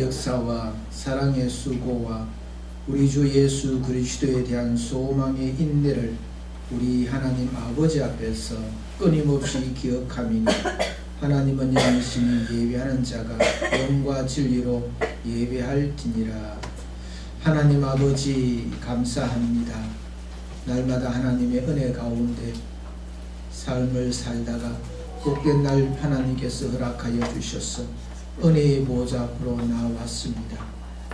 역사와 사랑의 수고와 우리 주 예수 그리스도에 대한 소망의 인내를 우리 하나님 아버지 앞에서 끊임없이 기억하미니 하나님은 영이시니 예배하는 자가 영과 진리로 예배할지니라. 하나님 아버지 감사합니다. 날마다 하나님의 은혜 가운데 삶을 살다가 복된 날 하나님께서 허락하여 주셔서 은혜의 보좌 앞으로 나왔습니다.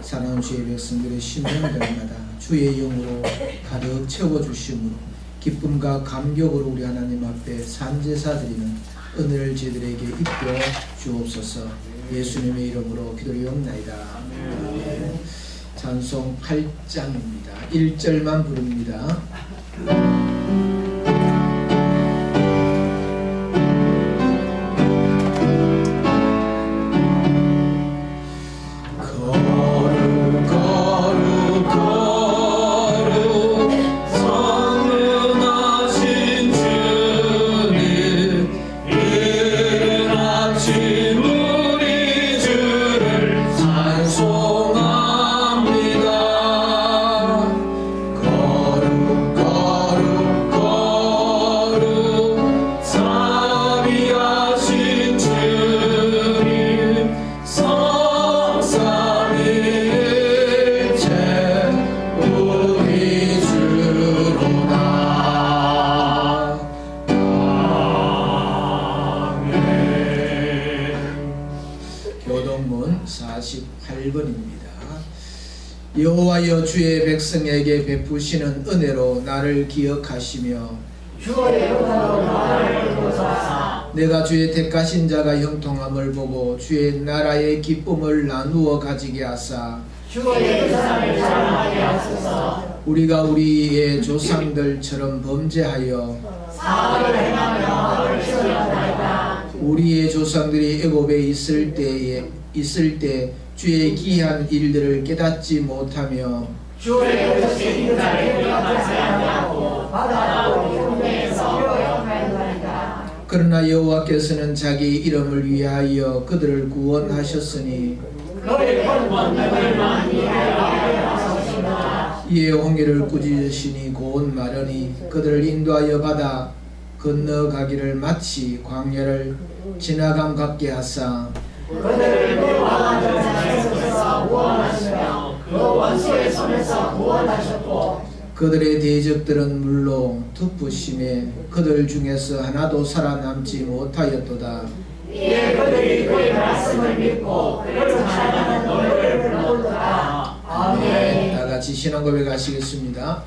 사랑하는 주의 백성들의 심령들마다 주의 영으로 가득 채워주심으로 기쁨과 감격으로 우리 하나님 앞에 산제사 드리는 은혜를 저희들에게 입혀 주옵소서. 예수님의 이름으로 기도리옵나이다. 찬송 8장입니다. 1절만 부릅니다. 교동문 48번입니다. 여호와여 주의 백성에게 베푸시는 은혜로 나를 기억하시며 주의 은혜로 나를 보소서. 내가 주의 택하신 자가 형통함을 보고 주의 나라의 기쁨을 나누어 가지게 하사 주의 의사를 잘하게 하소서. 우리가 우리의 조상들처럼 범죄하여 사악을 행하며 악을 취하나이다. 우리의 조상들이 애굽에 있을 때 주의 기이한 일들을 깨닫지 못하며 주의 뜻이 인자를 기억하지 아니하고 바다로 흉내에서 요역하였나이다. 그러나 여호와께서는 자기 이름을 위하여 그들을 구원하셨으니 그의 큰 권능을만 위하여 하셨습니다. 이에 홍해를 꾸짖으시니 고운 마르니 그들을 인도하여 바다 건너가기를 마치 광야를 지나감 같게 하사 그들을 그 왕하던 자의 손에서 구원하시며 그 원수의 손에서 구원하셨고 그들의 대적들은 물로 덮으심에 그들 중에서 하나도 살아남지 못하였도다. 이에 그들이 그의 말씀을 믿고 그를 찬양하는 노래를 부르도다. 아멘. 다같이 신앙 고백하시겠습니다.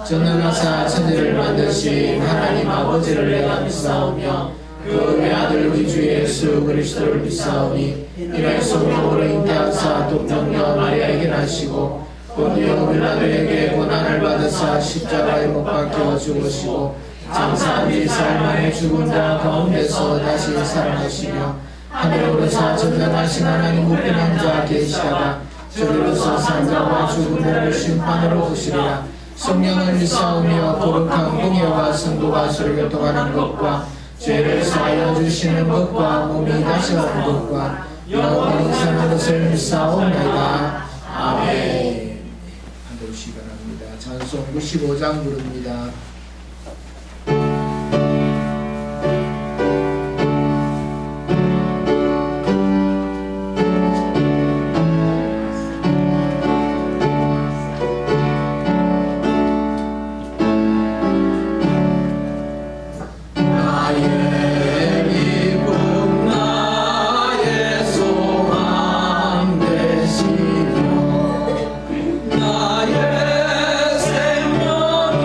전능하사 천지를 만드신 하나님 아버지를 내가 믿사오며 그 외아들 우리 주 예수 그리스도를 믿사오니 이날 성령으로 잉태하사 독정녀 마리아에게 나시고 본디오 빌라도에게 고난을 받으사 십자가에 못 박혀 죽으시고 장사한 지 사흘 만에 죽은 자 가운데서 다시 살아나시며 하늘에 오르사 전능하신 하나님 무비난 자 계시다가 저리로서 산자와 죽은 자를 심판으로 오시리라. 성령을 믿사오며 거룩한 공예와 성도가 서로 교통하는 것과 죄를 사하여 주시는 것과 몸이 다시 오는 것과 영원히 사는 것을 믿사옵나이다. 아멘. 한번씩 바랍니다. 찬송 95장 부릅니다. 나의 생명이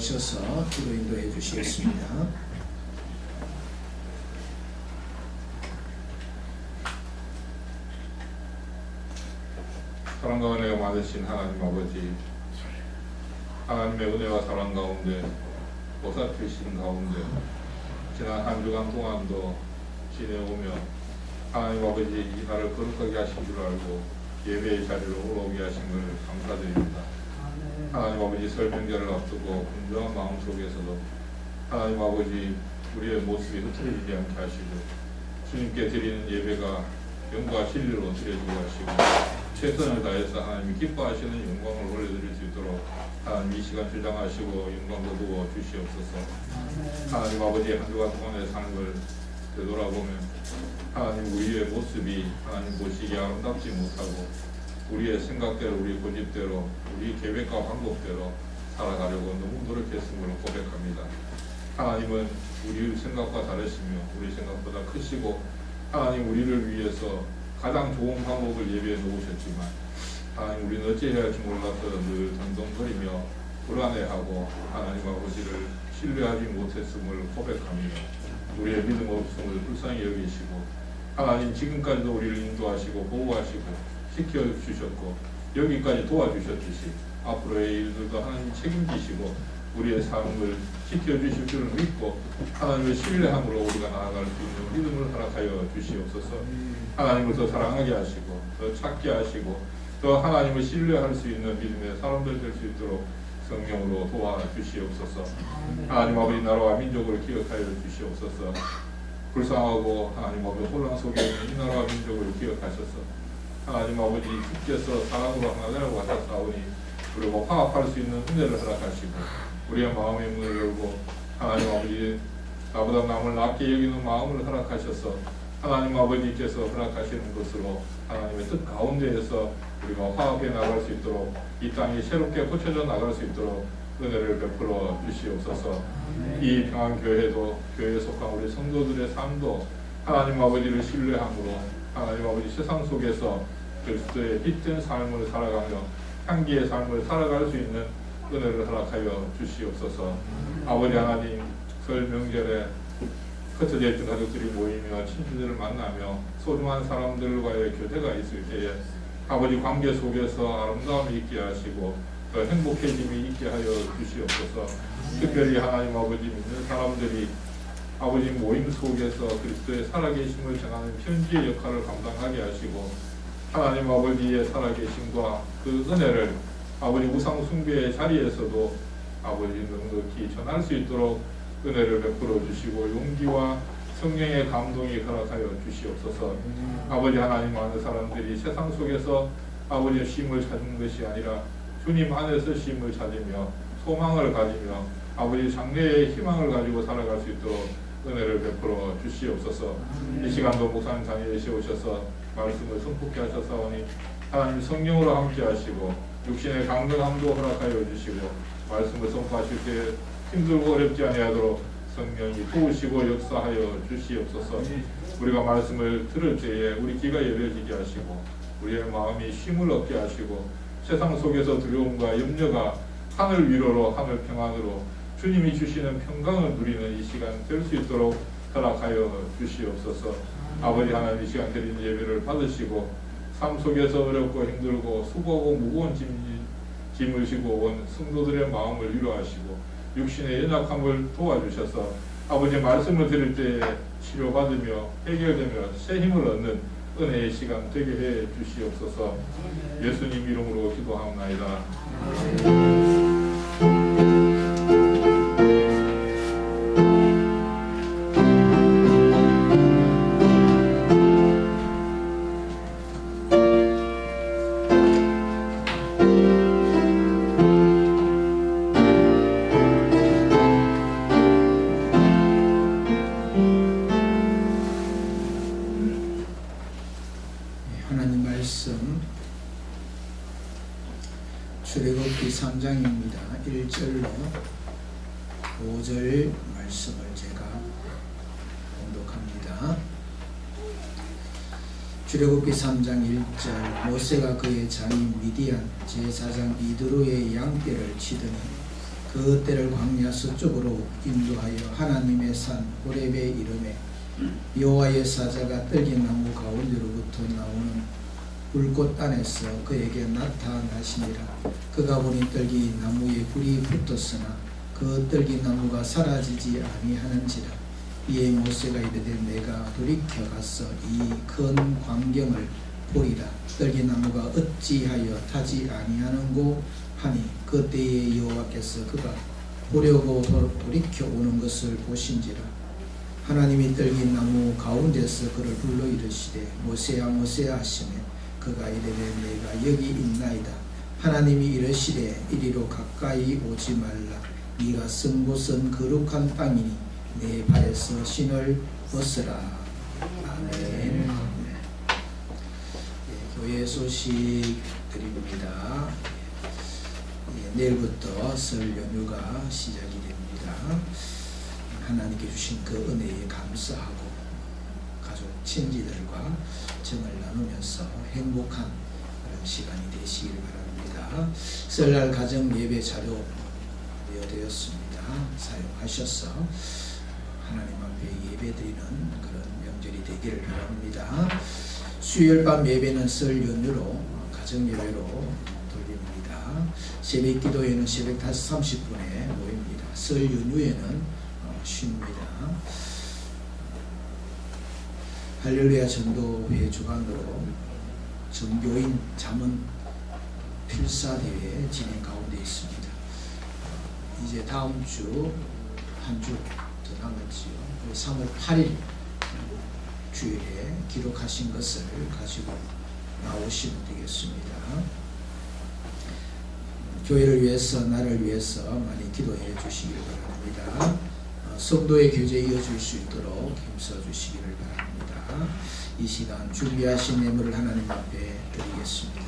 나오셔서 기도 인도해 주시겠습니다. 사랑과 은혜가 많으신 하나님 아버지, 하나님의 은혜와 사랑 가운데 보살피신 가운데 지난 한 주간 동안도 지내오며 하나님 아버지 이 날을 거룩하게 하신 줄 알고 예배의 자리로 올라오게 하신 것을 감사드립니다. 하나님 아버지 설명절을 앞두고 분주한 마음 속에서도 하나님 아버지 우리의 모습이 흐트러지지 않게 하시고 주님께 드리는 예배가 영과 진리로 드려지게 하시고 최선을 다해서 하나님이 기뻐하시는 영광을 올려드릴 수 있도록 하나님 이 시간 주장하시고 영광 거두어 주시옵소서. 하나님 아버지 한 주간 동안의 삶을 되돌아보면 하나님 우리의 모습이 하나님 보시기에 아름답지 못하고 우리의 생각대로 우리 고집대로 우리 계획과 방법대로 살아가려고 너무 노력했음을 고백합니다. 하나님은 우리 생각과 다르시며 우리 생각보다 크시고 하나님 우리를 위해서 가장 좋은 방법을 예비해 놓으셨지만 하나님 우리는 어찌해야 할지 몰라서 늘 덩덩거리며 불안해하고 하나님 아버지를 신뢰하지 못했음을 고백합니다. 우리의 믿음 없음을 불쌍히 여기시고 하나님 지금까지도 우리를 인도하시고 보호하시고 지켜주셨고 여기까지 도와주셨듯이 앞으로의 일들도 하나님 책임지시고 우리의 삶을 지켜주실 줄을 믿고 하나님을 신뢰함으로 우리가 나아갈 수 있는 믿음을 허락하여 주시옵소서. 하나님을 더 사랑하게 하시고 더 찾게 하시고 더 하나님을 신뢰할 수 있는 믿음의 사람들 될 수 있도록 성령으로 도와주시옵소서. 하나님 아버지 나라와 민족을 기억하여 주시옵소서. 불쌍하고 하나님 아버지 혼란 속에 있는 이 나라와 민족을 기억하셔서 하나님 아버지 주께서 사랑으로 하나되라고 하셨사오니 그리고 화합할 수 있는 은혜를 허락하시고 우리의 마음의 문을 열고 하나님 아버지 나보다 남을 낮게 여기는 마음을 허락하셔서 하나님 아버지께서 허락하시는 것으로 하나님의 뜻 가운데에서 우리가 화합해 나갈 수 있도록 이 땅이 새롭게 고쳐져 나갈 수 있도록 은혜를 베풀어 주시옵소서. 이 평안교회도 교회에 속한 우리 성도들의 삶도 하나님 아버지를 신뢰함으로 하나님 아버지 세상 속에서 그리스도의 빛된 삶을 살아가며 향기의 삶을 살아갈 수 있는 은혜를 허락하여 주시옵소서. 아버지 하나님 설 명절에 흩어져 있던 가족들이 모이며 친구들을 만나며 소중한 사람들과의 교제가 있을 때에 아버지 관계 속에서 아름다움이 있게 하시고 더 행복해짐이 있게 하여 주시옵소서. 특별히 하나님 아버지 믿는 사람들이 아버지 모임 속에서 그리스도의 살아계심을 전하는 편지의 역할을 감당하게 하시고 하나님 아버지의 살아계심과 그 은혜를 아버지 우상 숭배의 자리에서도 아버지 넉넉히 전할 수 있도록 은혜를 베풀어 주시고 용기와 성령의 감동이 허락하여 주시옵소서. 아버지 하나님 많은 사람들이 세상 속에서 아버지의 쉼을 찾는 것이 아니라 주님 안에서 쉼을 찾으며 소망을 가지며 아버지 장래의 희망을 가지고 살아갈 수 있도록 은혜를 베풀어 주시옵소서. 이 시간도 목사님 자리에 오셔서 말씀을 선포케 하셨사오니 하나님 성령으로 함께 하시고 육신의 강건함도 허락하여 주시고 말씀을 선포하실 때 힘들고 어렵지 아니하도록 성령이 도우시고 역사하여 주시옵소서. 우리가 말씀을 들을 때에 우리 귀가 열려지게 하시고 우리의 마음이 쉼을 얻게 하시고 세상 속에서 두려움과 염려가 하늘 위로로 하늘 평안으로 주님이 주시는 평강을 누리는 이 시간 될 수 있도록 허락하여 주시옵소서. 아버지 하나님 이 시간 드리는 예배를 받으시고 삶 속에서 어렵고 힘들고 수고하고 무거운 짐을 지고 온 성도들의 마음을 위로하시고 육신의 연약함을 도와주셔서 아버지 말씀을 들을 때에 치료받으며 해결되며 새 힘을 얻는 은혜의 시간 되게 해 주시옵소서. 예수님 이름으로 기도하옵나이다. 하나님 말씀 출애굽기 3장입니다. 1절로 5절 말씀을 제가 봉독합니다. 출애굽기 3장 1절 모세가 그의 장인 미디안 제사장 이드로의 양떼를 치더니 그 때를 광야 서쪽으로 인도하여 하나님의 산 호렙에 이르매 여호와의 사자가 떨긴 나무 가운데로부터 나오는 불꽃 안에서 그에게 나타나시니라. 그가 보니 떨기 나무에 불이 붙었으나 그 떨기 나무가 사라지지 아니하는지라. 이에 모세가 이르되 내가 돌이켜 가서 이 큰 광경을 보리라. 떨기 나무가 어찌하여 타지 아니하는고 하니 그때에 여호와께서 그가 보려고 돌이켜 오는 것을 보신지라. 하나님이 떨긴 나무 가운데서 그를 불러 이르시되 모세야 모세야 하시며 그가 이르되 내가 여기 있나이다. 하나님이 이르시되 이리로 가까이 오지 말라. 네가 선 곳은 거룩한 땅이니 내 발에서 신을 벗으라. 아멘. 교회 소식 드립니다. 내일부터 설 연휴가 시작이 됩니다. 하나님께 주신 그 은혜에 감사하고 가족 친지들과 정을 나누면서 행복한 그런 시간이 되시길 바랍니다. 설날 가정 예배 자료 되었습니다. 사용하셔서 하나님 앞에 예배드리는 그런 명절이 되기를 바랍니다. 수요일 밤 예배는 설 연휴로 가정 예배로 돌립니다. 새벽 기도회는 새벽 5시 30분에 모입니다. 설 연휴에는 쉽니다. 할렐루야 전도회 주관으로 전교인 자문 필사대회 진행 가운데 있습니다. 이제 다음 주 한 주 더 남았지요. 3월 8일 주일에 기록하신 것을 가지고 나오시면 되겠습니다. 교회를 위해서 나를 위해서 많이 기도해 주시기를 바랍니다. 성도의 교제 이어질 수 있도록 힘써 주시기를 바랍니다. 이 시간 준비하신 예물을 하나님 앞에 드리겠습니다.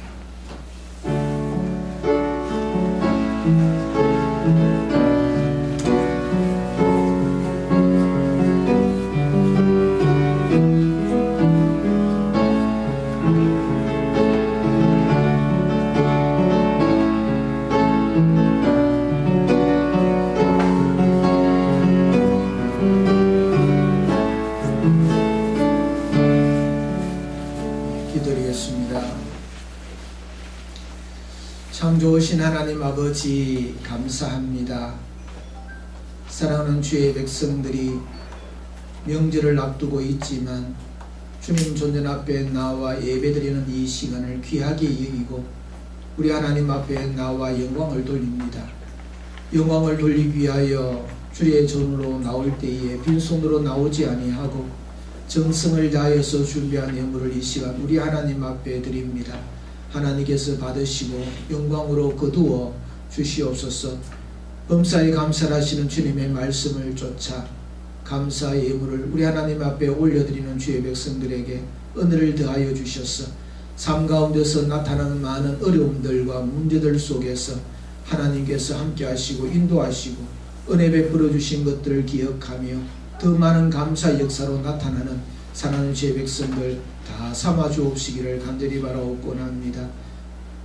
참 좋으신 하나님 아버지 감사합니다. 사랑하는 주의 백성들이 명절을 앞두고 있지만 주님 존전 앞에 나와 예배드리는 이 시간을 귀하게 여기고 우리 하나님 앞에 나와 영광을 돌립니다. 영광을 돌리기 위하여 주의 전으로 나올 때에 빈손으로 나오지 아니하고 정성을 다하여서 준비한 예물을 이 시간 우리 하나님 앞에 드립니다. 하나님께서 받으시고 영광으로 거두어 주시옵소서. 범사에 감사하시는 주님의 말씀을 쫓아 감사의 예물을 우리 하나님 앞에 올려드리는 주의 백성들에게 은혜를 더하여 주셔서 삶 가운데서 나타나는 많은 어려움들과 문제들 속에서 하나님께서 함께 하시고 인도하시고 은혜 베풀어 주신 것들을 기억하며 더 많은 감사 역사로 나타나는 사랑하는 주의 백성들 다 삼아 주옵시기를 간절히 바라옵곤 합니다.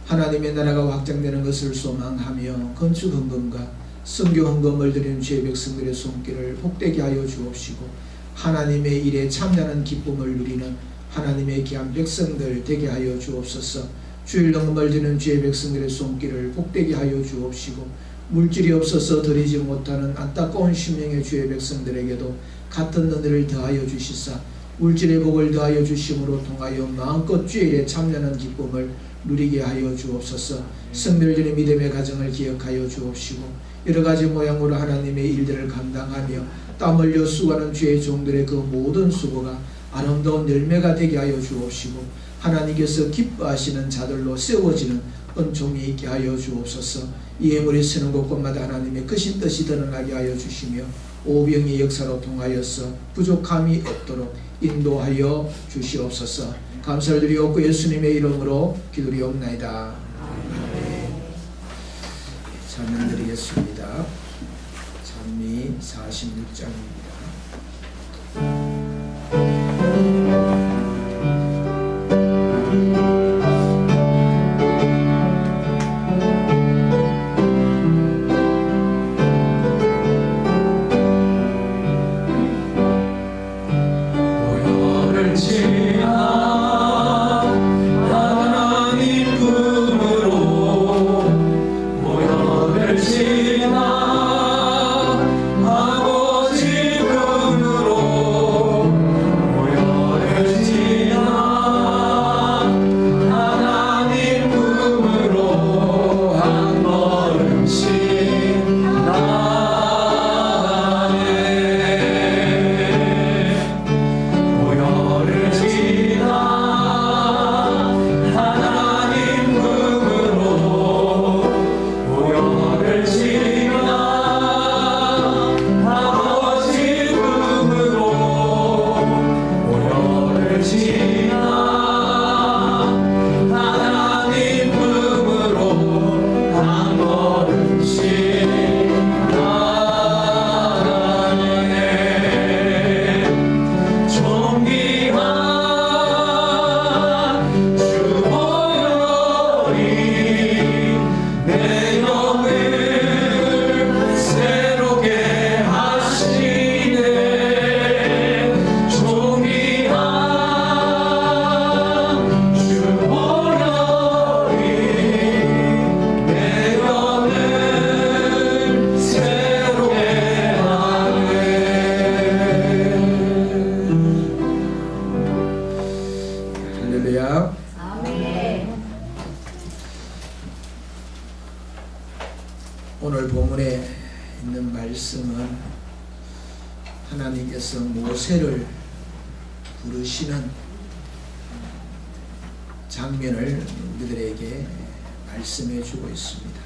하나님의 나라가 확장되는 것을 소망하며 건축 헌금과 선교 헌금을 드리는 주의 백성들의 손길을 복되게 하여 주옵시고 하나님의 일에 참여하는 기쁨을 누리는 하나님의 귀한 백성들 되게 하여 주옵소서. 주일 헌금을 드리는 주의 백성들의 손길을 복되게 하여 주옵시고 물질이 없어서 드리지 못하는 안타까운 심령의 주의 백성들에게도 같은 은혜를 더하여 주시사 물질의 복을 더하여 주심으로 통하여 마음껏 주의 일에 참여하는 기쁨을 누리게 하여 주옵소서. 성별전의 믿음의 가정을 기억하여 주옵시고 여러가지 모양으로 하나님의 일들을 감당하며 땀 흘려 수고하는 주의 종들의 그 모든 수고가 아름다운 열매가 되게 하여 주옵시고 하나님께서 기뻐하시는 자들로 세워지는 은총이 있게 하여 주옵소서. 이 예물이 쓰는 곳곳마다 하나님의 크신 뜻이 드러나게 하여 주시며 오병의 역사로 통하여서 부족함이 없도록 인도하여 주시옵소서. 감사를 드리옵고 예수님의 이름으로 기도리옵나이다. 찬양 드리겠습니다. 찬미 46장입니다. 모세를 부르시는 장면을 우리들에게 말씀해 주고 있습니다.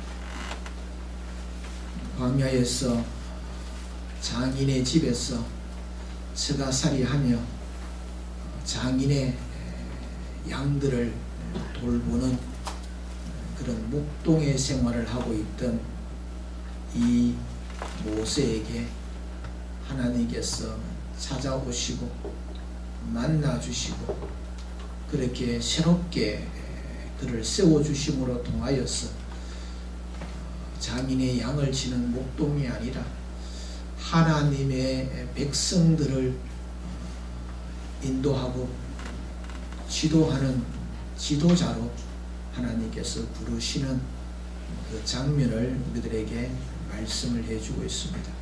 광야에서 장인의 집에서 처가살이하며 장인의 양들을 돌보는 그런 목동의 생활을 하고 있던 이 모세에게 하나님께서 찾아오시고 만나주시고 그렇게 새롭게 그를 세워주심으로 통하여서 장인의 양을 치는 목동이 아니라 하나님의 백성들을 인도하고 지도하는 지도자로 하나님께서 부르시는 그 장면을 우리들에게 말씀을 해주고 있습니다.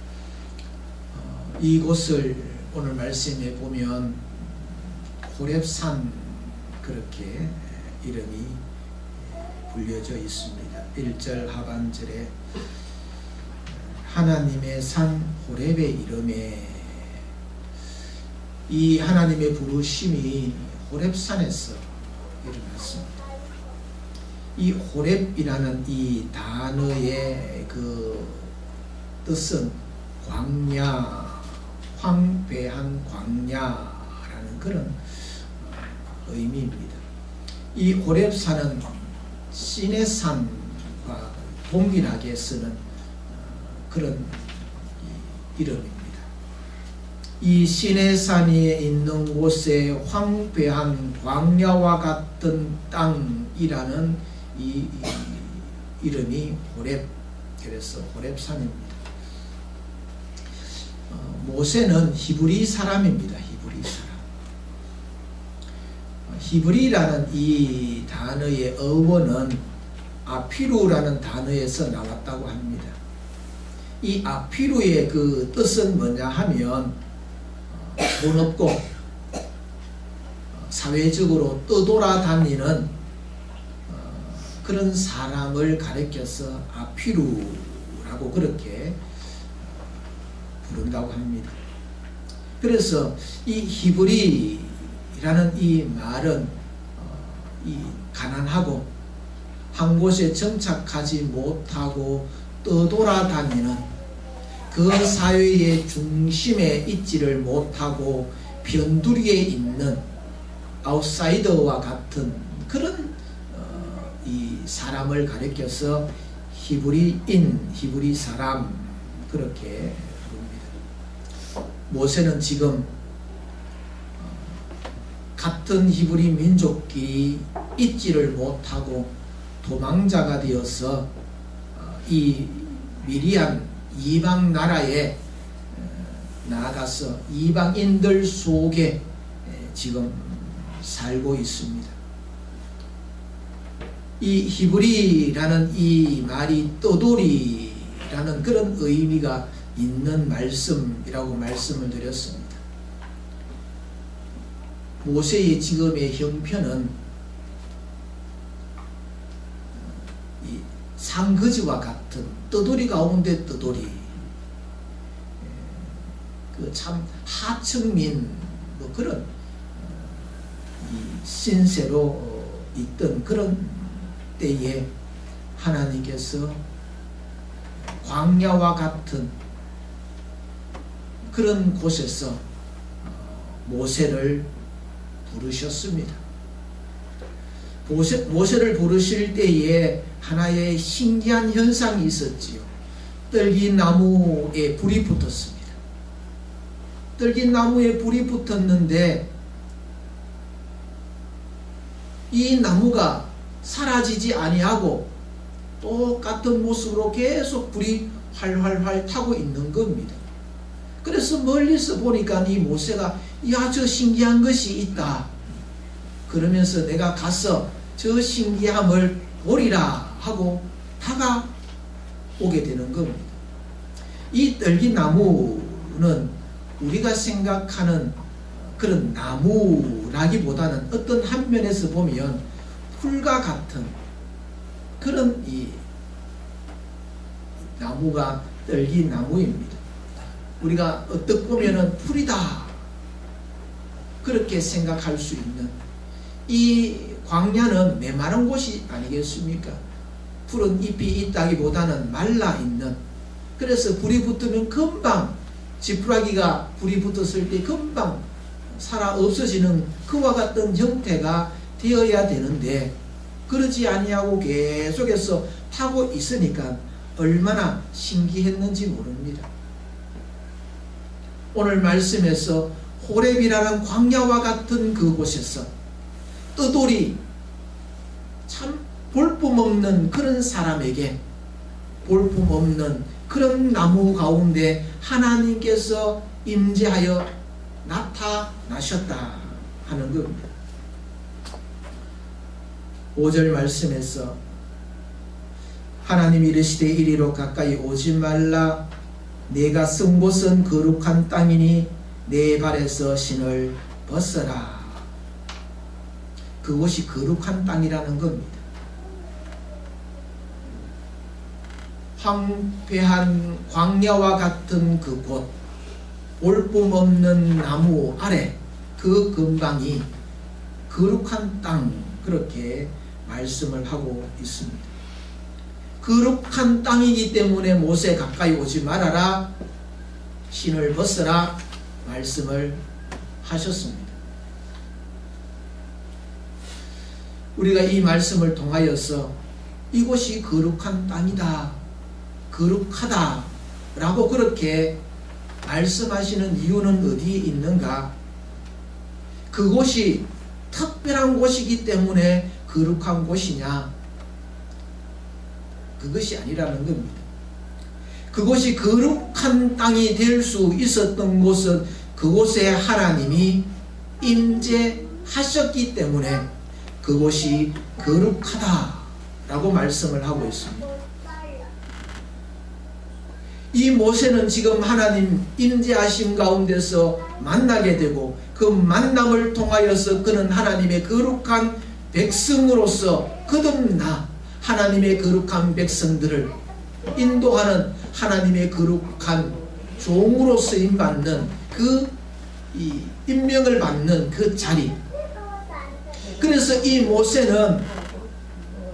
이곳을 오늘 말씀에 보면 호렙산 그렇게 이름이 불려져 있습니다. 1절 하반절에 하나님의 산 호렙의 이름에 이 하나님의 부르심이 호렙산에서 일어났습니다. 이 호렙이라는 이 단어의 그 뜻은 광야, 황폐한 광야라는 그런 의미입니다. 이 호렙산은 시내산과 동일하게 쓰는 그런 이름입니다. 이 시내산이 있는 곳에 황폐한 광야와 같은 땅이라는 이 이름이 호렙, 그래서 호렙산입니다. 모세는 히브리 사람입니다. 히브리 사람. 히브리라는 이 단어의 어원은 아피루라는 단어에서 나왔다고 합니다. 이 아피루의 그 뜻은 뭐냐 하면 돈 없고 사회적으로 떠돌아다니는 그런 사람을 가리켜서 아피루라고 그렇게 부른다고 합니다. 그래서 이 히브리라는 이 말은 이 가난하고 한 곳에 정착하지 못하고 떠돌아다니는 그 사회의 중심에 있지를 못하고 변두리에 있는 아웃사이더와 같은 그런 이 사람을 가리켜서 히브리인, 히브리 사람 그렇게 부릅니다. 모세는 지금 같은 히브리 민족끼리 있지를 못하고 도망자가 되어서 이 미리안 이방 나라에 나아가서 이방인들 속에 지금 살고 있습니다. 이 히브리라는 이 말이 떠돌이라는 그런 의미가 있는 말씀이라고 말씀을 드렸습니다. 모세의 지금의 형편은 이 상거지와 같은 떠돌이 가운데 떠돌이, 그 참 하층민 뭐 그런 이 신세로 있던 그런 때에 하나님께서 광야와 같은 그런 곳에서 모세를 부르셨습니다. 모세를 부르실 때에 하나의 신기한 현상이 있었지요. 떨기나무에 불이 붙었습니다. 떨기나무에 불이 붙었는데 이 나무가 사라지지 아니하고 똑같은 모습으로 계속 불이 활활활 타고 있는 겁니다. 그래서 멀리서 보니까 이 모세가 야, 저 신기한 것이 있다. 그러면서 내가 가서 저 신기함을 보리라 하고 다가오게 되는 겁니다. 이 떨기나무는 우리가 생각하는 그런 나무라기보다는 어떤 한 면에서 보면 풀과 같은 그런 이 나무가 떨기나무입니다. 우리가 어떻게 보면은 풀이다 그렇게 생각할 수 있는, 이 광야는 메마른 곳이 아니겠습니까? 푸른 잎이 있다기보다는 말라있는, 그래서 불이 붙으면 금방, 지푸라기가 불이 붙었을 때 금방 살아 없어지는 그와 같은 형태가 되어야 되는데, 그러지 아니하고 계속해서 타고 있으니까 얼마나 신기했는지 모릅니다. 오늘 말씀에서 호렙이라는 광야와 같은 그곳에서 떠돌이, 참 볼품없는 그런 사람에게 볼품없는 그런 나무 가운데 하나님께서 임재하여 나타나셨다 하는 겁니다. 5절 말씀에서 하나님이 이르시되 이리로 가까이 오지 말라. 내가 쓴 곳은 거룩한 땅이니 내 발에서 신을 벗어라. 그곳이 거룩한 땅이라는 겁니다. 황폐한 광야와 같은 그곳, 볼품없는 나무 아래 그 근방이 거룩한 땅, 그렇게 말씀을 하고 있습니다. 거룩한 땅이기 때문에 모세 가까이 오지 말아라, 신을 벗어라 말씀을 하셨습니다. 우리가 이 말씀을 통하여서 이곳이 거룩한 땅이다, 거룩하다 라고 그렇게 말씀하시는 이유는 어디에 있는가? 그곳이 특별한 곳이기 때문에 거룩한 곳이냐? 그것이 아니라는 겁니다. 그곳이 거룩한 땅이 될 수 있었던 곳은 그곳에 하나님이 임재하셨기 때문에 그곳이 거룩하다라고 말씀을 하고 있습니다. 이 모세는 지금 하나님 임재하심 가운데서 만나게 되고, 그 만남을 통하여서 그는 하나님의 거룩한 백성으로서 거듭나 하나님의 거룩한 백성들을 인도하는 하나님의 거룩한 종으로 쓰임받는 그 임명을 받는 그 자리. 그래서 이 모세는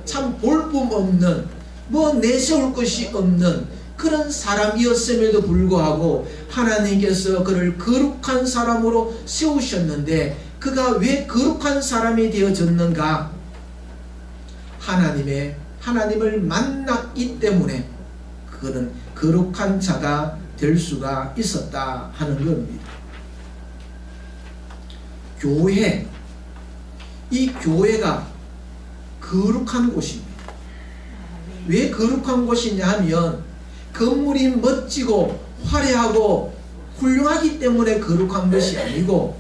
참 볼품없는, 뭐 내세울 것이 없는 그런 사람이었음에도 불구하고 하나님께서 그를 거룩한 사람으로 세우셨는데, 그가 왜 거룩한 사람이 되어졌는가? 하나님을 만났기 때문에 그는 거룩한 자가 될 수가 있었다 하는 겁니다. 교회, 이 교회가 거룩한 곳입니다. 왜 거룩한 곳이냐 하면 건물이 멋지고 화려하고 훌륭하기 때문에 거룩한 것이 아니고,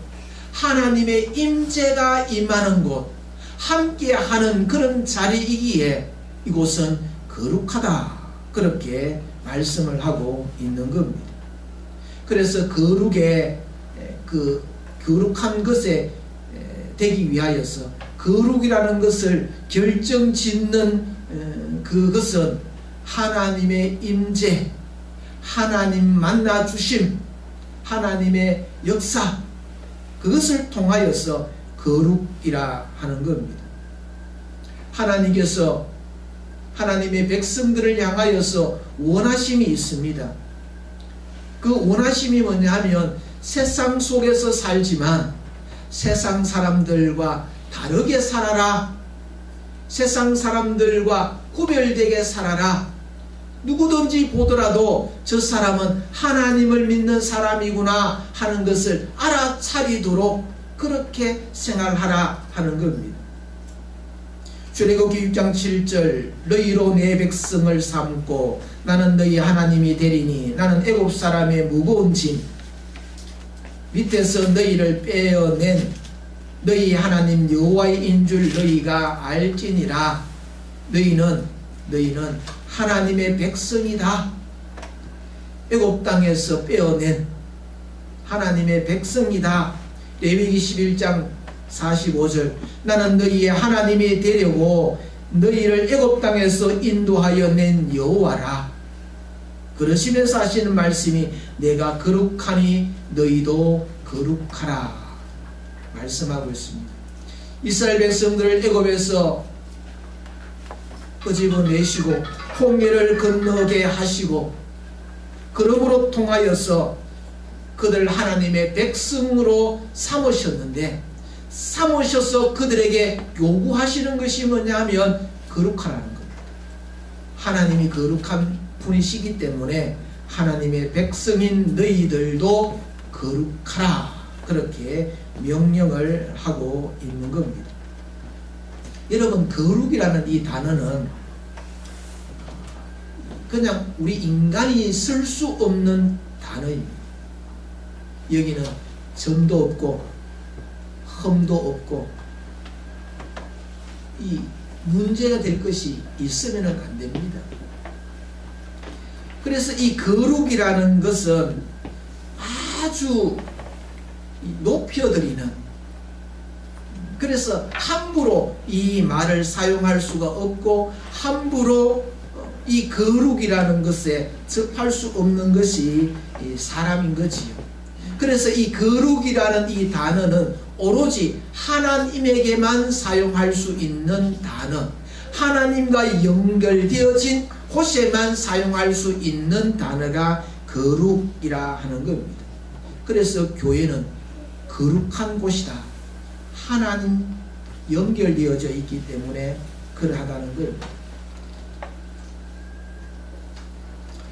하나님의 임재가 임하는 곳, 함께하는 그런 자리이기에 이곳은 거룩하다, 그렇게 말씀을 하고 있는 겁니다. 그래서 거룩한 것에 되기 위하여서 거룩이라는 것을 결정짓는 그것은 하나님의 임재, 하나님 만나주심, 하나님의 역사, 그것을 통하여서 거룩이라 하는 겁니다. 하나님께서 하나님의 백성들을 향하여서 원하심이 있습니다. 그 원하심이 뭐냐 하면 세상 속에서 살지만 세상 사람들과 다르게 살아라, 세상 사람들과 구별되게 살아라, 누구든지 보더라도 저 사람은 하나님을 믿는 사람이구나 하는 것을 알아차리도록 그렇게 생활하라 하는 겁니다. 출애굽기 6장 7절 너희로 내 백성을 삼고 나는 너희 하나님이 되리니 나는 애굽 사람의 무거운 짐 밑에서 너희를 빼어낸 너희 하나님 여호와인 줄 너희가 알지니라. 너희는 하나님의 백성이다. 애굽 땅에서 빼어낸 하나님의 백성이다. 레위기 11장 45절 나는 너희의 하나님이 되려고 너희를 애굽 땅에서 인도하여 낸 여호와라. 그러시면서 하시는 말씀이 내가 거룩하니 너희도 거룩하라. 말씀하고 있습니다. 이스라엘 백성들을 애굽에서 끄집어내시고 홍해를 건너게 하시고 그러므로 통하여서 그들 하나님의 백성으로 삼으셨는데, 삼으셔서 그들에게 요구하시는 것이 뭐냐면 거룩하라는 겁니다. 하나님이 거룩한 분이시기 때문에 하나님의 백성인 너희들도 거룩하라, 그렇게 명령을 하고 있는 겁니다. 여러분, 거룩이라는 이 단어는 그냥 우리 인간이 쓸 수 없는 단어입니다. 여기는 점도 없고 흠도 없고 이 문제가 될 것이 있으면 안 됩니다. 그래서 이 거룩이라는 것은 아주 높여드리는, 그래서 함부로 이 말을 사용할 수가 없고 함부로 이 거룩이라는 것에 접할 수 없는 것이 사람인 거지요. 그래서 이 거룩이라는 이 단어는 오로지 하나님에게만 사용할 수 있는 단어, 하나님과 연결되어진 곳에만 사용할 수 있는 단어가 거룩이라 하는 겁니다. 그래서 교회는 거룩한 곳이다, 하나님 연결되어져 있기 때문에 그러하다는 겁니다.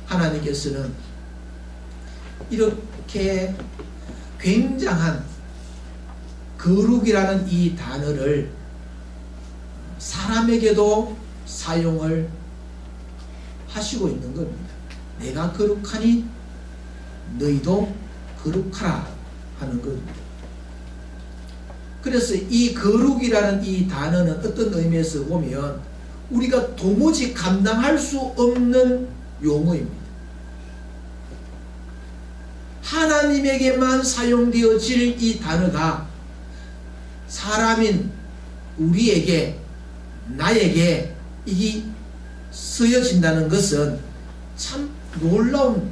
하나님께서는 이렇게 굉장한 거룩이라는 이 단어를 사람에게도 사용을 하시고 있는 겁니다. 내가 거룩하니 너희도 거룩하라 하는 겁니다. 그래서 이 거룩이라는 이 단어는 어떤 의미에서 보면 우리가 도무지 감당할 수 없는 용어입니다. 하나님에게만 사용되어질 이 단어가 사람인 우리에게, 나에게 이게 쓰여진다는 것은 참 놀라운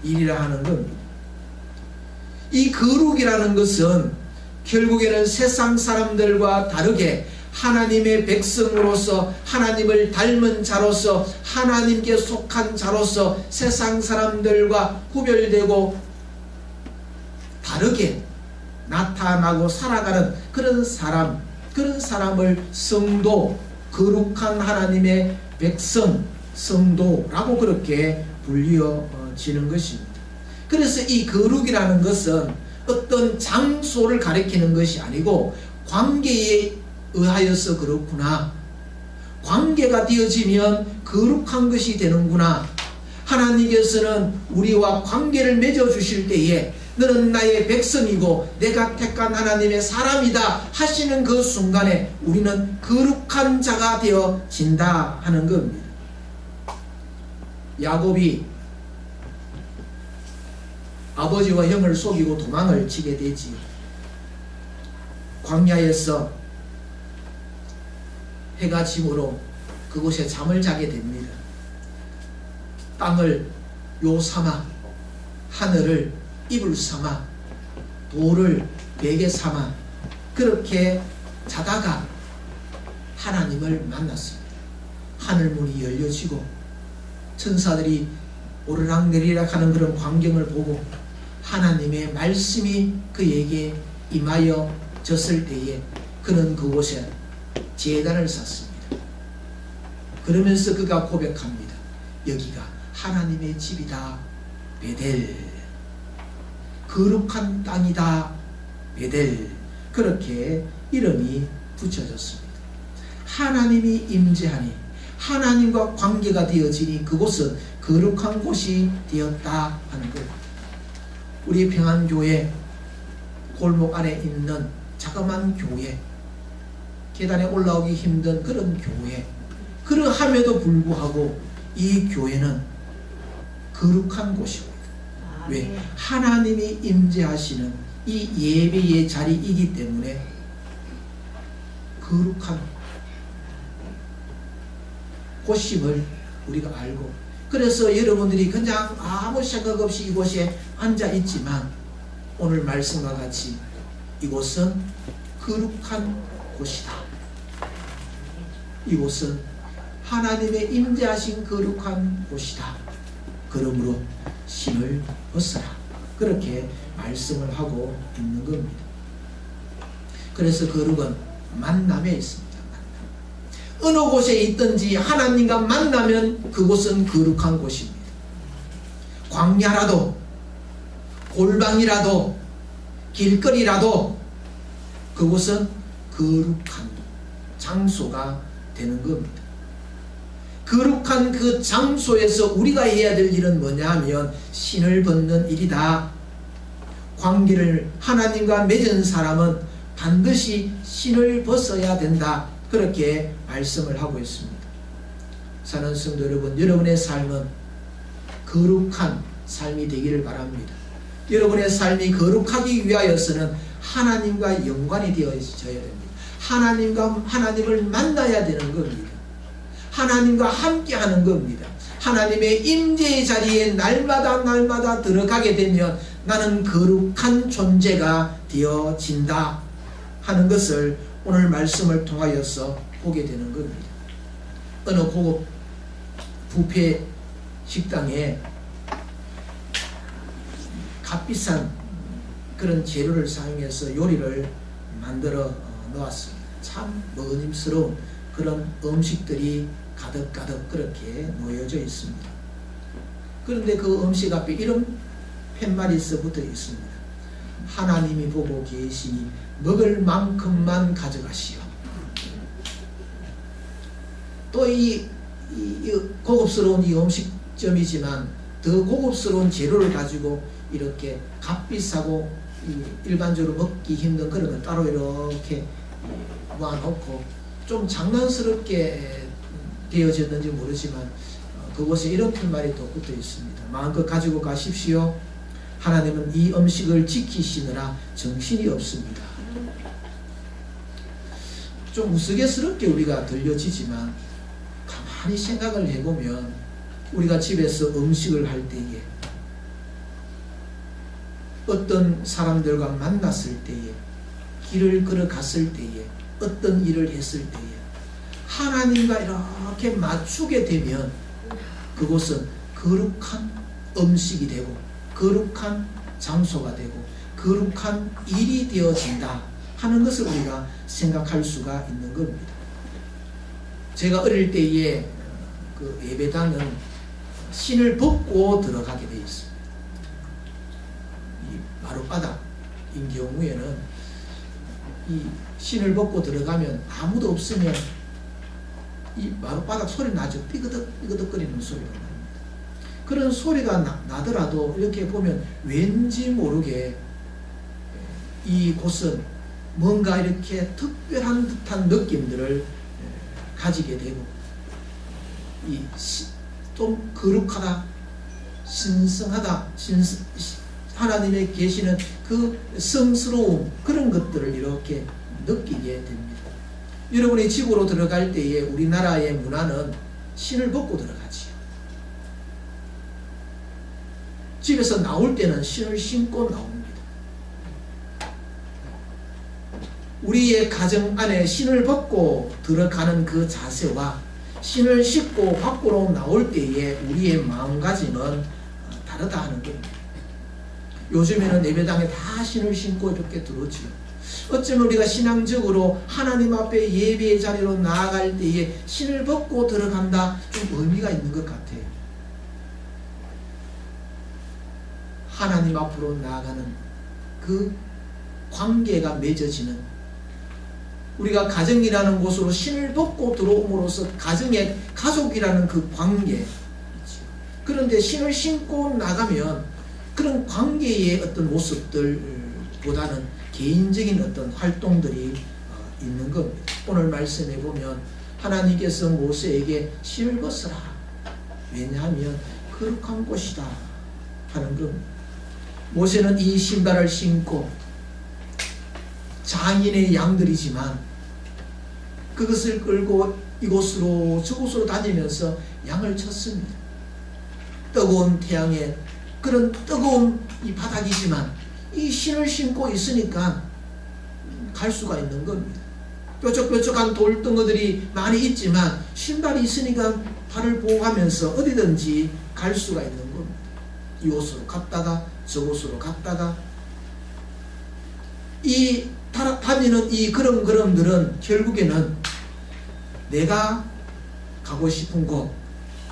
일이라 하는 겁니다. 이 거룩이라는 것은 결국에는 세상 사람들과 다르게 하나님의 백성으로서, 하나님을 닮은 자로서, 하나님께 속한 자로서 세상 사람들과 구별되고 다르게 나타나고 살아가는 그런 사람, 그런 사람을 성도, 거룩한 하나님의 백성, 성도라고 그렇게 불리어지는 것입니다. 그래서 이 거룩이라는 것은 어떤 장소를 가리키는 것이 아니고 관계에 의하여서 그렇구나, 관계가 되어지면 거룩한 것이 되는구나, 하나님께서는 우리와 관계를 맺어주실 때에 너는 나의 백성이고 내가 택한 하나님의 사람이다 하시는 그 순간에 우리는 거룩한 자가 되어진다 하는 겁니다. 야곱이 아버지와 형을 속이고 도망을 치게 되지. 광야에서 해가 지므로 그곳에 잠을 자게 됩니다. 땅을 요 삼아, 하늘을 이불 삼아, 돌을 베개 삼아 그렇게 자다가 하나님을 만났습니다. 하늘문이 열려지고 천사들이 오르락내리락 하는 그런 광경을 보고 하나님의 말씀이 그에게 임하여졌을 때에 그는 그곳에 제단을 쌓습니다. 그러면서 그가 고백합니다. 여기가 하나님의 집이다, 베델. 거룩한 땅이다, 베델. 그렇게 이름이 붙여졌습니다. 하나님이 임재하니, 하나님과 관계가 되어지니 그곳은 거룩한 곳이 되었다 하는 것. 우리 평안교회 골목 안에 있는 자그마한 교회, 계단에 올라오기 힘든 그런 교회, 그러함에도 불구하고 이 교회는 거룩한 곳입니다. 왜? 하나님이 임재하시는 이 예배의 자리이기 때문에 거룩한 곳임을 우리가 알고, 그래서 여러분들이 그냥 아무 생각 없이 이곳에 앉아 있지만 오늘 말씀과 같이 이곳은 거룩한 곳이다. 이곳은 하나님의 임재하신 거룩한 곳이다. 그러므로 신을 벗어라. 그렇게 말씀을 하고 있는 겁니다. 그래서 거룩은 만남에 있습니다. 어느 곳에 있든지 하나님과 만나면 그곳은 거룩한 곳입니다. 광야라도 골방이라도 길거리라도 그곳은 거룩한 장소가 되는 겁니다. 거룩한 그 장소에서 우리가 해야 될 일은 뭐냐 하면 신을 벗는 일이다. 관계를 하나님과 맺은 사람은 반드시 신을 벗어야 된다. 그렇게 말씀을 하고 있습니다. 사랑하는 성도 여러분, 여러분의 삶은 거룩한 삶이 되기를 바랍니다. 여러분의 삶이 거룩하기 위하여서는 하나님과 연관이 되어져야 됩니다. 하나님을 만나야 되는 겁니다. 하나님과 함께 하는 겁니다. 하나님의 임재의 자리에 날마다 들어가게 되면 나는 거룩한 존재가 되어진다 하는 것을 오늘 말씀을 통하여서 보게 되는 겁니다. 어느 고급 뷔페 식당에 값비싼 그런 재료를 사용해서 요리를 만들어 놓았습니다. 참 먹음직스러운 그런 음식들이 가득가득 그렇게 놓여져 있습니다. 그런데 그 음식 앞에 이런 팻말이 붙어 있습니다. 하나님이 보고 계시니 먹을 만큼만 가져가시오. 또 이 고급스러운 이 음식점이지만 더 고급스러운 재료를 가지고 이렇게 값비싸고 일반적으로 먹기 힘든 그런 걸 따로 이렇게 모아놓고 좀 장난스럽게 되어졌는지 모르지만 그곳에 이런 팻말이 또 붙어 있습니다. 마음껏 가지고 가십시오. 하나님은 이 음식을 지키시느라 정신이 없습니다. 좀 우스갯스럽게 우리가 들려지지만 가만히 생각을 해보면 우리가 집에서 음식을 할 때에 어떤 사람들과 만났을 때에 길을 걸어갔을 때에 어떤 일을 했을 때에 하나님과 이렇게 맞추게 되면 그곳은 거룩한 음식이 되고 거룩한 장소가 되고 거룩한 일이 되어진다 하는 것을 우리가 생각할 수가 있는 겁니다. 제가 어릴 때에 그 예배당은 신을 벗고 들어가게 되어 있습니다. 이 마룻바닥인 경우에는 이 신을 벗고 들어가면 아무도 없으면 이 마룻바닥 소리 나죠. 삐그덕 삐그덕 거리는 소리가 납니다. 그런 소리가 나더라도 이렇게 보면 왠지 모르게 이 곳은 뭔가 이렇게 특별한 듯한 느낌들을 가지게 되고 좀 거룩하다, 신성하다, 하나님의 계시는 그 성스러움 그런 것들을 이렇게 느끼게 됩니다. 여러분이 집으로 들어갈 때에 우리나라의 문화는 신을 벗고 들어가지요. 집에서 나올 때는 신을 신고 나옵니다. 우리의 가정 안에 신을 벗고 들어가는 그 자세와 신을 씻고 밖으로 나올 때에 우리의 마음가짐은 다르다 하는 겁니다. 요즘에는 예배당에 다 신을 신고 이렇게 들어오지요. 어쩌면 우리가 신앙적으로 하나님 앞에 예배의 자리로 나아갈 때에 신을 벗고 들어간다 좀 의미가 있는 것 같아요. 하나님 앞으로 나아가는 그 관계가 맺어지는 우리가 가정이라는 곳으로 신을 벗고 들어옴으로써 가정의 가족이라는 그 관계 그런데 신을 신고 나가면 그런 관계의 어떤 모습들보다는 개인적인 어떤 활동들이 있는 겁니다. 오늘 말씀에 보면 하나님께서 모세에게 신을 벗으라. 왜냐하면 거룩한 곳이다 하는 겁니다. 모세는 이 신발을 신고 장인의 양들이지만 그것을 끌고 이곳으로 저곳으로 다니면서 양을 쳤습니다. 뜨거운 태양에 그런 뜨거운 이 바닥이지만 이 신을 신고 있으니까 갈 수가 있는 겁니다. 뾰족뾰족한 돌덩어들이 많이 있지만 신발이 있으니까 발을 보호하면서 어디든지 갈 수가 있는 겁니다. 이곳으로 갔다가 저곳으로 갔다가 이 다니는 이 걸음걸음들은 결국에는 내가 가고 싶은 곳,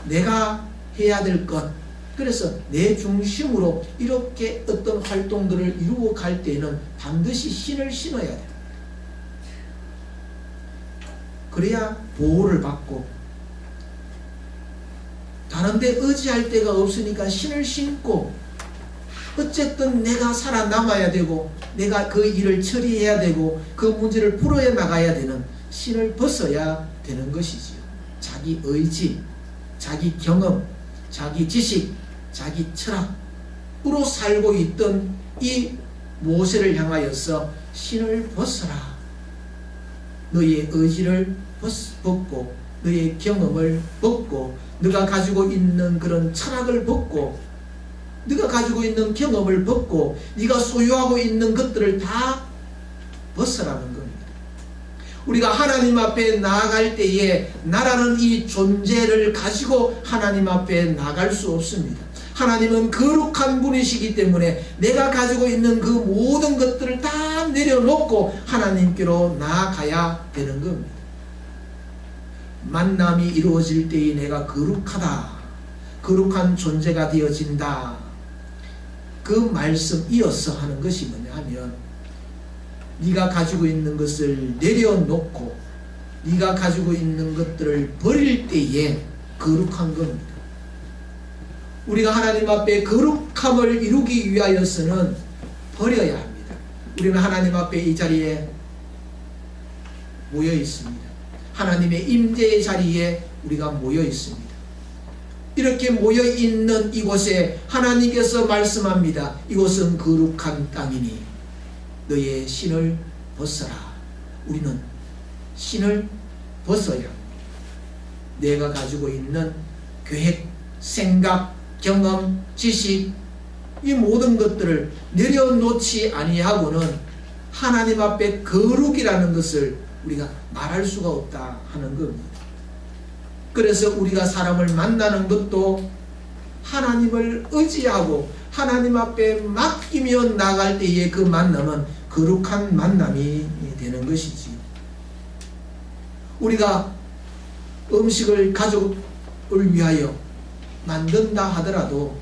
내가 해야 될 것, 그래서 내 중심으로 이렇게 어떤 활동들을 이루어 갈 때에는 반드시 신을 신어야 돼요. 그래야 보호를 받고, 다른 데 의지할 데가 없으니까 신을 신고, 어쨌든 내가 살아남아야 되고 내가 그 일을 처리해야 되고 그 문제를 풀어야 나가야 되는 신을 벗어야 되는 것이지요. 자기 의지, 자기 경험, 자기 지식, 자기 철학으로 살고 있던 이 모세를 향하여서 신을 벗어라. 너의 의지를 벗고 너의 경험을 벗고 네가 가지고 있는 그런 철학을 벗고 네가 가지고 있는 경험을 벗고 네가 소유하고 있는 것들을 다 벗으라는 겁니다. 우리가 하나님 앞에 나아갈 때에 나라는 이 존재를 가지고 하나님 앞에 나갈 수 없습니다. 하나님은 거룩한 분이시기 때문에 내가 가지고 있는 그 모든 것들을 다 내려놓고 하나님께로 나아가야 되는 겁니다. 만남이 이루어질 때에 내가 거룩하다, 거룩한 존재가 되어진다. 그 말씀 이어서 하는 것이 뭐냐 하면 네가 가지고 있는 것을 내려놓고 네가 가지고 있는 것들을 버릴 때에 거룩한 겁니다. 우리가 하나님 앞에 거룩함을 이루기 위하여서는 버려야 합니다. 우리는 하나님 앞에 이 자리에 모여 있습니다. 하나님의 임재의 자리에 우리가 모여 있습니다. 이렇게 모여있는 이곳에 하나님께서 말씀합니다. 이곳은 거룩한 땅이니 너의 신을 벗어라. 우리는 신을 벗어야 합니다. 내가 가지고 있는 계획, 생각, 경험, 지식 이 모든 것들을 내려놓지 아니하고는 하나님 앞에 거룩이라는 것을 우리가 말할 수가 없다 하는 겁니다. 그래서 우리가 사람을 만나는 것도 하나님을 의지하고 하나님 앞에 맡기며 나갈 때의 그 만남은 거룩한 만남이 되는 것이지. 우리가 음식을 가족을 위하여 만든다 하더라도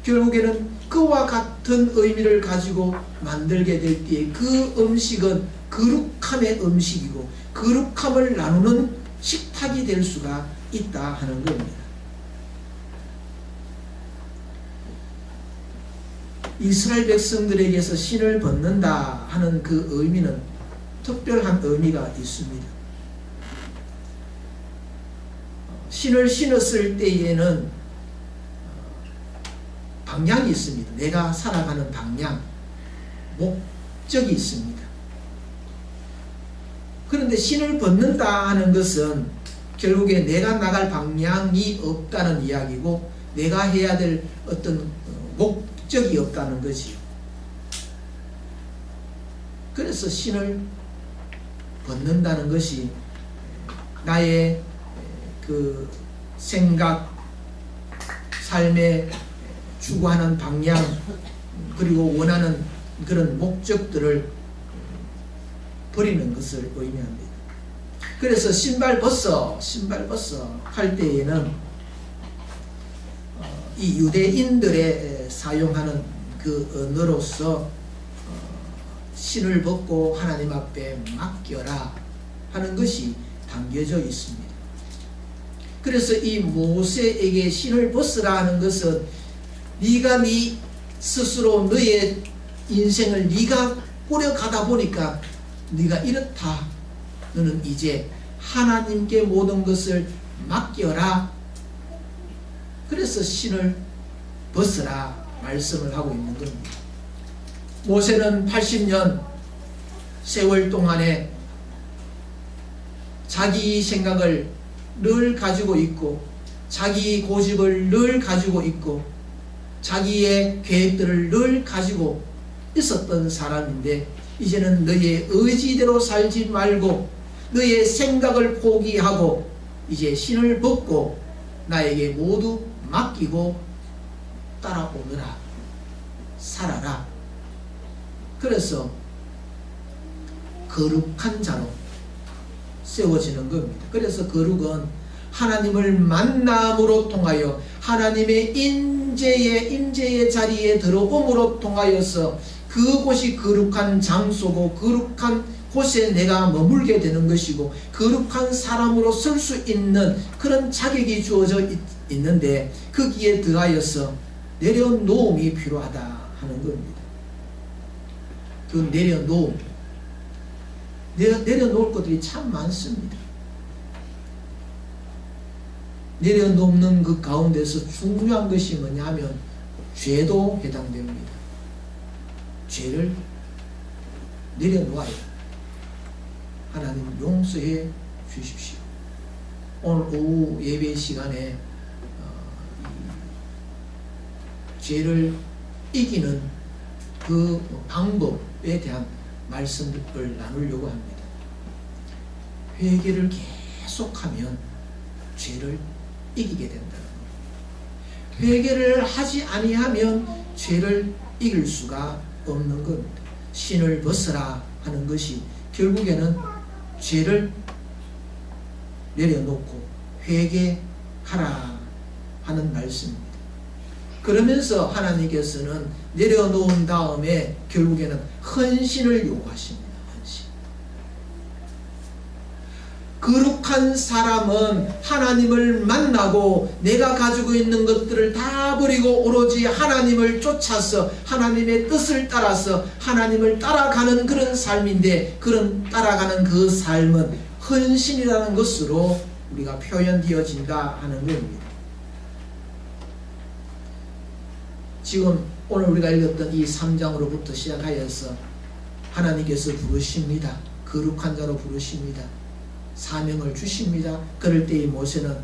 결국에는 그와 같은 의미를 가지고 만들게 될 때에 그 음식은 거룩함의 음식이고 거룩함을 나누는 식탁이 될 수가 있다 하는 겁니다. 이스라엘 백성들에게서 신을 벗는다 하는 그 의미는 특별한 의미가 있습니다. 신을 신었을 때에는 방향이 있습니다. 내가 살아가는 방향, 목적이 있습니다. 그런데 신을 벗는다 하는 것은 결국에 내가 나갈 방향이 없다는 이야기고 내가 해야 될 어떤 목적이 없다는 거지요. 그래서 신을 벗는다는 것이 나의 그 생각, 삶의 추구하는 방향 그리고 원하는 그런 목적들을 버리는 것을 의미합니다. 그래서 신발 벗어 할 때에는 이 유대인들의 사용하는 그 언어로서 신을 벗고 하나님 앞에 맡겨라 하는 것이 담겨져 있습니다. 그래서 이 모세에게 신을 벗으라 하는 것은 네가 네 스스로 너의 인생을 네가 꾸려가다 보니까 네가 이렇다. 너는 이제 하나님께 모든 것을 맡겨라. 그래서 신을 벗으라 말씀을 하고 있는 겁니다. 모세는 80년 세월 동안에 자기 생각을 늘 가지고 있고 자기 고집을 늘 가지고 있고 자기의 계획들을 늘 가지고 있었던 사람인데 이제는 너의 의지대로 살지 말고 너의 생각을 포기하고 이제 신을 벗고 나에게 모두 맡기고 따라오느라 살아라. 그래서 거룩한 자로 세워지는 겁니다. 그래서 거룩은 하나님을 만남으로 통하여 하나님의 임재의 자리에 들어옴으로 통하여서 그곳이 거룩한 장소고 거룩한 곳에 내가 머물게 되는 것이고 거룩한 사람으로 설 수 있는 그런 자격이 주어져 있는데 거기에 더하여서 내려놓음이 필요하다 하는 겁니다. 그 내려놓을 것들이 참 많습니다. 내려놓는 그 가운데서 중요한 것이 뭐냐면 죄도 해당됩니다. 죄를 내려놓아야 하나님 용서해 주십시오. 오늘 오후 예배 시간에 죄를 이기는 그 방법에 대한 말씀을 나누려고 합니다. 회개를 계속하면 죄를 이기게 된다는 겁니다. 회개를 하지 아니하면 죄를 이길 수가 없는 겁니다. 신을 벗으라 하는 것이 결국에는 죄를 내려놓고 회개하라 하는 말씀입니다. 그러면서 하나님께서는 내려놓은 다음에 결국에는 헌신을 요구하십니다. 헌신. 거룩한 사람은 하나님을 만나고 내가 가지고 있는 것들을 다 버리고 오로지 하나님을 쫓아서 하나님의 뜻을 따라서 하나님을 따라가는 그런 삶인데 그런 따라가는 그 삶은 헌신이라는 것으로 우리가 표현되어진다 하는 겁니다. 지금 오늘 우리가 읽었던 이 3장으로부터 시작하여서 하나님께서 부르십니다. 거룩한 자로 부르십니다. 사명을 주십니다. 그럴 때 이 모세는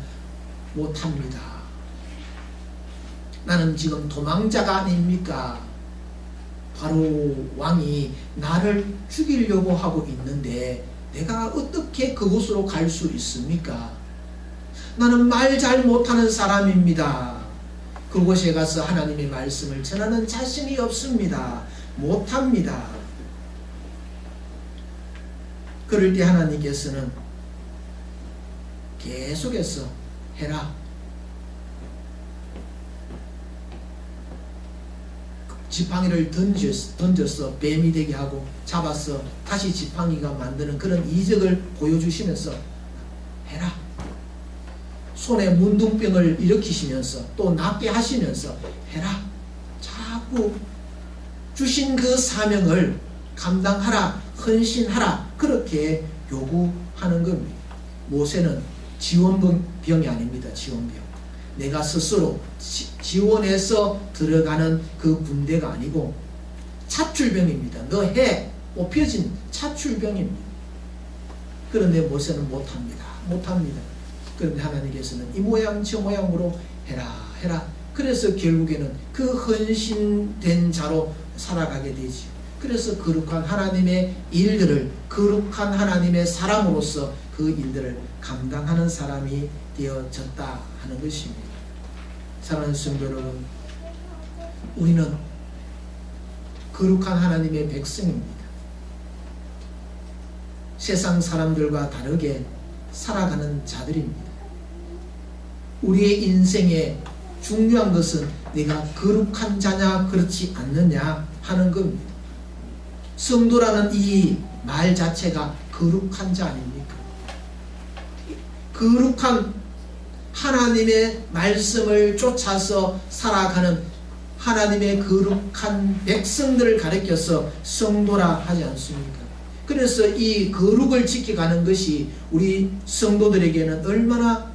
못합니다. 나는 지금 도망자가 아닙니까? 바로 왕이 나를 죽이려고 하고 있는데 내가 어떻게 그곳으로 갈 수 있습니까? 나는 말 잘 못하는 사람입니다. 그곳에 가서 하나님의 말씀을 전하는 자신이 없습니다. 못합니다. 그럴 때 하나님께서는 계속해서 해라. 지팡이를 던져서 뱀이 되게 하고 잡아서 다시 지팡이가 만드는 그런 이적을 보여주시면서 해라. 손에 문둥병을 일으키시면서 또 낫게 하시면서 해라. 자꾸 주신 그 사명을 감당하라. 헌신하라. 그렇게 요구하는 겁니다. 모세는 지원병이 아닙니다. 지원병. 내가 스스로 지원해서 들어가는 그 군대가 아니고 차출병입니다. 너 해. 뽑혀진 차출병입니다. 그런데 모세는 못합니다. 그런데 하나님께서는 이 모양 저 모양으로 해라. 그래서 결국에는 그 헌신된 자로 살아가게 되지. 그래서 거룩한 하나님의 일들을 거룩한 하나님의 사람으로서 그 일들을 감당하는 사람이 되어졌다 하는 것입니다. 사랑하는 성도 여러분, 우리는 거룩한 하나님의 백성입니다. 세상 사람들과 다르게 살아가는 자들입니다. 우리의 인생에 중요한 것은 내가 거룩한 자냐 그렇지 않느냐 하는 겁니다. 성도라는 이 말 자체가 거룩한 자 아닙니까? 거룩한 하나님의 말씀을 쫓아서 살아가는 하나님의 거룩한 백성들을 가리켜서 성도라 하지 않습니까? 그래서 이 거룩을 지켜가는 것이 우리 성도들에게는 얼마나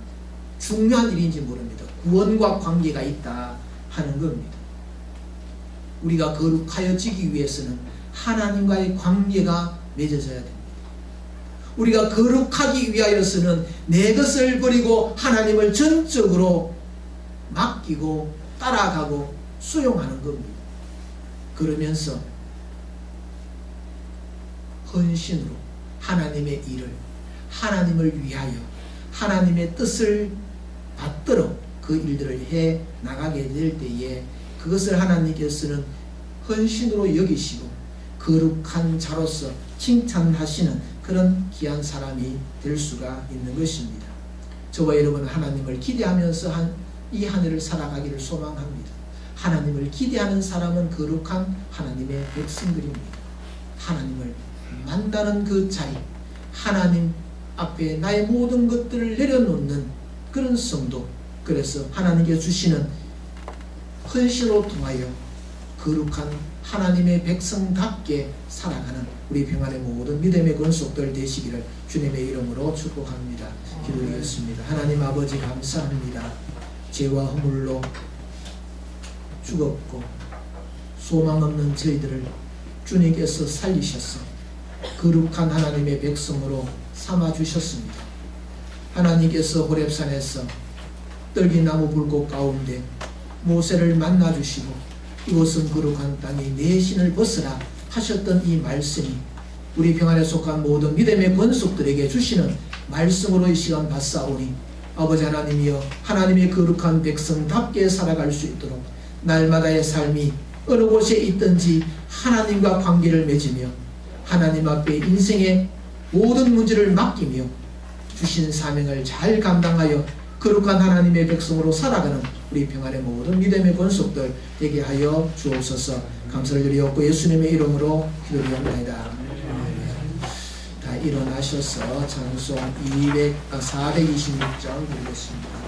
중요한 일인지 모릅니다. 구원과 관계가 있다 하는 겁니다. 우리가 거룩하여지기 위해서는 하나님과의 관계가 맺어져야 됩니다. 우리가 거룩하기 위하여서는 내 것을 버리고 하나님을 전적으로 맡기고 따라가고 수용하는 겁니다. 그러면서 헌신으로 하나님의 일을 하나님을 위하여 하나님의 뜻을 받들어 그 일들을 해 나가게 될 때에 그것을 하나님께서는 헌신으로 여기시고 거룩한 자로서 칭찬하시는 그런 귀한 사람이 될 수가 있는 것입니다. 저와 여러분은 하나님을 기대하면서 이 한 해를 살아가기를 소망합니다. 하나님을 기대하는 사람은 거룩한 하나님의 백성들입니다. 하나님을 만나는 그 자리, 하나님 앞에 나의 모든 것들을 내려놓는 그런 성도, 그래서 하나님께 주시는 헌신으로 통하여 거룩한 하나님의 백성답게 살아가는 우리 평안의 모든 믿음의 권속들 되시기를 주님의 이름으로 축복합니다. 기도드리겠습니다. 하나님 아버지 감사합니다. 죄와 허물로 죽었고 소망 없는 저희들을 주님께서 살리셔서 거룩한 하나님의 백성으로 삼아주셨습니다. 하나님께서 호렙산에서 떨기나무 불꽃 가운데 모세를 만나주시고 이곳은 거룩한 땅이 내 신을 벗으라 하셨던 이 말씀이 우리 평안에 속한 모든 믿음의 권속들에게 주시는 말씀으로 이 시간 받사오니 아버지 하나님이여 하나님의 거룩한 백성답게 살아갈 수 있도록 날마다의 삶이 어느 곳에 있든지 하나님과 관계를 맺으며 하나님 앞에 인생의 모든 문제를 맡기며 주신 사명을 잘 감당하여 거룩한 하나님의 백성으로 살아가는 우리 평안의 모든 믿음의 권속들 되게 하여 주옵소서. 감사를 드리옵고 예수님의 이름으로 기도드립니다. 다 일어나셔서 찬송 426장 부르겠습니다.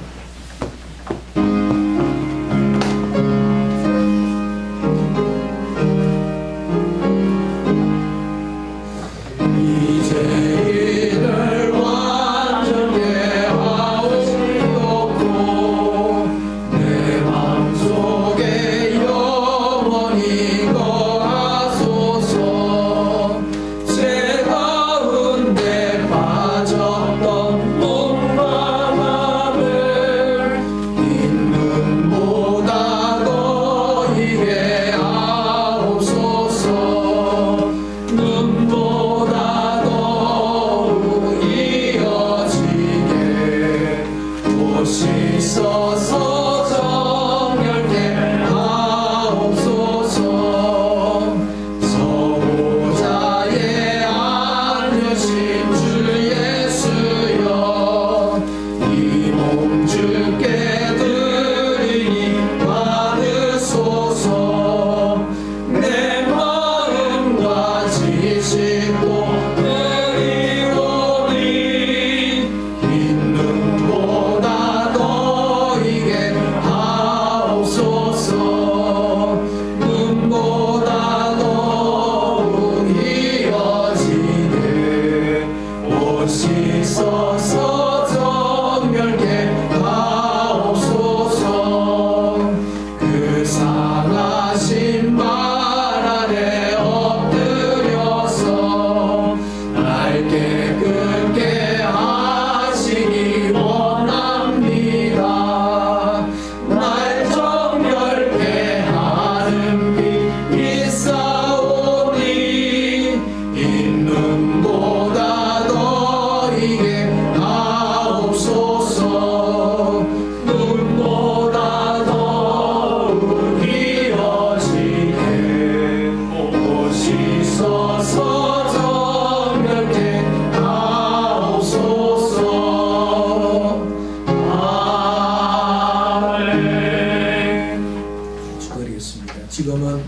지금은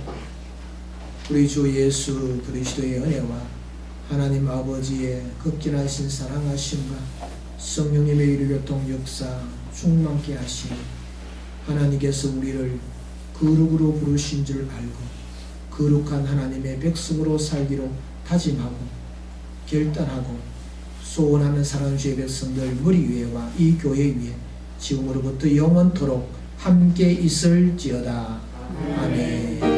우리 주 예수 그리스도의 은혜와 하나님 아버지의 극진하신 사랑하심과 성령님의 일교통 역사 충만케 하시니 하나님께서 우리를 거룩으로 부르신 줄 알고 거룩한 하나님의 백성으로 살기로 다짐하고 결단하고 소원하는 사랑하는 주의 백성들 머리 위에와 이 교회 위에 지금으로부터 영원토록 함께 있을지어다. 아멘.